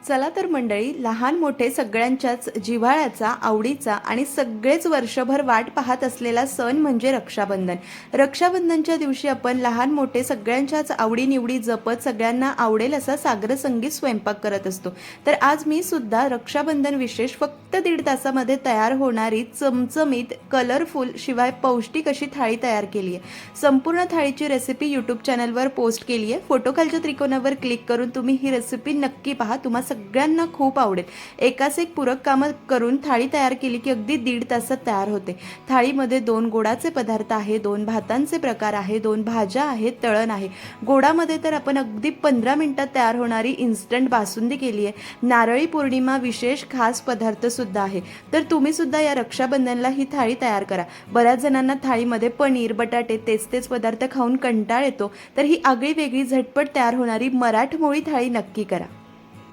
चला तर मंडळी, लहान मोठे सगळ्यांच्याच जिव्हाळ्याचा, आवडीचा आणि सगळेच वर्षभर वाट पाहत असलेला सण म्हणजे रक्षाबंधन. रक्षाबंधनच्या दिवशी आपण लहान मोठे सगळ्यांच्याच आवडीनिवडी जपत सगळ्यांना आवडेल असा साग्रसंगीत स्वयंपाक करत असतो. तर आज मी सुद्धा रक्षाबंधन विशेष फक्त 1.5 तासामध्ये तयार होणारी चमचमीत, कलरफुल शिवाय पौष्टिक अशी थाळी तयार केली आहे. संपूर्ण थाळीची रेसिपी यूट्यूब चॅनलवर पोस्ट केली आहे. फोटो खालच्या त्रिकोणावर क्लिक करून तुम्ही ही रेसिपी नक्की पहा. तुम्हा सगळ्यांना खूप आवडेल. एकाच एक पूरक कामं करून थाळी तयार केली की अगदी 1.5 तासात तयार होते. थाळीमध्ये 2 गोडाचे पदार्थ आहे, 2 भातांचे प्रकार आहे, 2 भाज्या आहेत, तळण आहे. गोडामध्ये तर आपण अगदी 15 मिनिटात तयार होणारी इन्स्टंट बासुंदी केली आहे. नारळी पौर्णिमा विशेष खास पदार्थ सुद्धा आहे. तर तुम्ही सुद्धा या रक्षाबंधनला ही थाळी तयार करा. बऱ्याच जणांना थाळीमध्ये पनीर, बटाटे तेच पदार्थ खाऊन कंटाळ येतो. तर ही आगळी वेगळी झटपट तयार होणारी मराठमोळी थाळी नक्की करा.